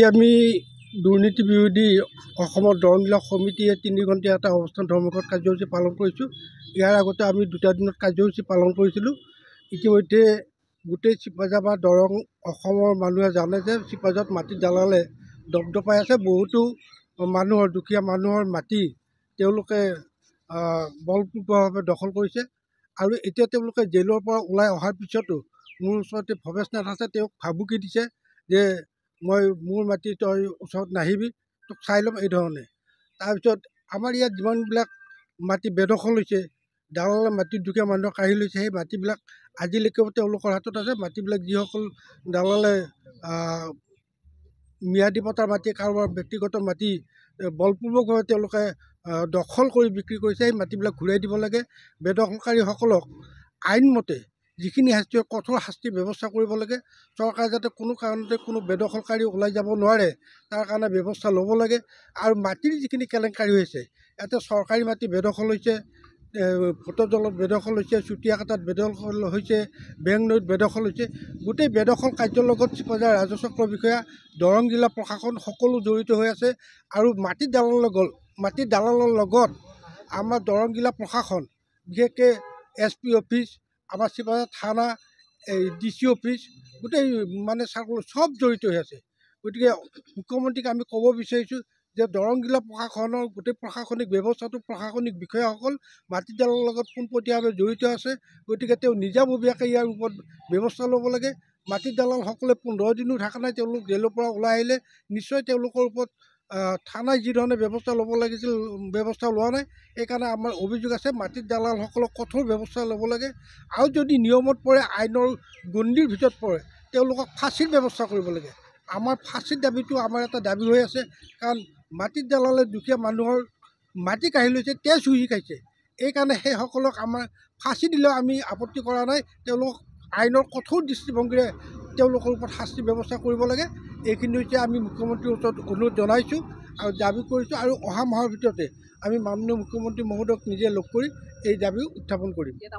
আমি দুৰ্নীতি বিৰোধী অসমৰ দৰংগিলা সমিতিয়ে 3 ঘণ্টীয়া এটা অৱস্থান ধৰ্মঘট কাৰ্যসূচী পালন কৰিছোঁ। ইয়াৰ আগতে আমি 2টা দিনত কাৰ্যসূচী পালন কৰিছিলোঁ। ইতিমধ্যে গোটেই চিপাঝাৰ বা দৰং অসমৰ মানুহে জানে যে চিপাঝাৰত মাটি দালালে দপদপাই আছে। বহুতো মানুহৰ দুখীয়া মানুহৰ মাটি তেওঁলোকে বলপূৰ্বকভাৱে দখল কৰিছে আৰু এতিয়া তেওঁলোকে জেলৰ পৰা ওলাই অহাৰ পিছতো মোৰ ওচৰতে ভৱেশ নাথ আছে। তেওঁক ভাবুকি দিছে যে মোৰ মাটি তই ওচৰত নাহিবি, তোক চাই ল'ম, এই ধৰণে। তাৰপিছত আমাৰ ইয়াত যিমানবিলাক মাটি বেদখল হৈছে, দালালে মাটি দুখীয়া মানুহক কাঢ়ি লৈছে, সেই মাটিবিলাক আজিলৈকেও তেওঁলোকৰ হাতত আছে। মাটিবিলাক যিসকল দালালে ম্যাদী পট্টাৰ মাটি, কাৰোবাৰ ব্যক্তিগত মাটি বলপূৰ্বকভাৱে তেওঁলোকে দখল কৰি বিক্ৰী কৰিছে, সেই মাটিবিলাক ঘূৰাই দিব লাগে। বেদখলকাৰীসকলক আইনমতে যিখিনি শাস্তি হয় কঠোৰ শাস্তিৰ ব্যৱস্থা কৰিব লাগে। চৰকাৰে যাতে কোনো কাৰণতে কোনো বেদখলকাৰী ওলাই যাব নোৱাৰে তাৰ কাৰণে ব্যৱস্থা ল'ব লাগে। আৰু মাটিৰ যিখিনি কেলেংকাৰী হৈছে, ইয়াতে চৰকাৰী মাটি বেদখল হৈছে, ভোটৰ দলত বেদখল হৈছে, চুতীয়াকাটাত বেদখল হৈছে, বেংনৈত বেদখল হৈছে। গোটেই বেদখল কাৰ্যৰ লগত চিপাঝাৰ ৰাজচক্ৰ বিষয়া, দৰং জিলা প্ৰশাসন সকলো জড়িত হৈ আছে। আৰু মাটিৰ দালালৰ লগত আমাৰ দৰং জিলা প্ৰশাসন, বিশেষকৈ SP অফিচ, আমাৰ চিপাঝাৰ থানা, DC অফিচ, গোটেই চব জড়িত হৈ আছে। গতিকে মুখ্যমন্ত্ৰীক আমি ক'ব বিচাৰিছোঁ যে দৰং জিলা প্ৰশাসনৰ গোটেই প্ৰশাসনিক ব্যৱস্থাটো, প্ৰশাসনিক বিষয়াসকল মাটি দালালৰ লগত পোনপটীয়াভাৱে জড়িত আছে। গতিকে তেওঁ নিজাববীয়াকৈ ইয়াৰ ওপৰত ব্যৱস্থা ল'ব লাগে। মাটি দালালসকলে 15 দিনো থকা নাই, তেওঁলোক জেলৰ পৰা ওলাই আহিলে নিশ্চয় তেওঁলোকৰ ওপৰত থানাই যি ধৰণে ব্যৱস্থা ল'ব লাগিছিল ব্যৱস্থা লোৱা নাই। সেইকাৰণে আমাৰ অভিযোগ আছে, মাটিৰ দালালসকলক কঠোৰ ব্যৱস্থা ল'ব লাগে। আৰু যদি নিয়মত পৰে, আইনৰ গণ্ডিৰ ভিতৰত পৰে, তেওঁলোকক ফাঁচীৰ ব্যৱস্থা কৰিব লাগে। আমাৰ ফাঁচীৰ দাবীটো আমাৰ এটা দাবী হৈ আছে। কাৰণ মাটিৰ দালালে দুখীয়া মানুহৰ মাটি কাঢ়ি লৈছে, তেজ চুহি খাইছে। এইকাৰণে সেইসকলক আমাৰ ফাঁচী দিলেও আমি আপত্তি কৰা নাই। তেওঁলোকক আইনৰ কঠোৰ দৃষ্টিভংগীৰে তেওঁলোকৰ ওপৰত শাস্তি ব্যৱস্থা কৰিব লাগে। এইখিনি হৈছে আমি মুখ্যমন্ত্ৰীৰ ওচৰত অনুৰোধ জনাইছোঁ আৰু দাবী কৰিছোঁ। আৰু অহা মাহৰ ভিতৰতে আমি মাননীয় মুখ্যমন্ত্ৰী মহোদয়ক নিজে লগ কৰি এই দাবী উত্থাপন কৰিম।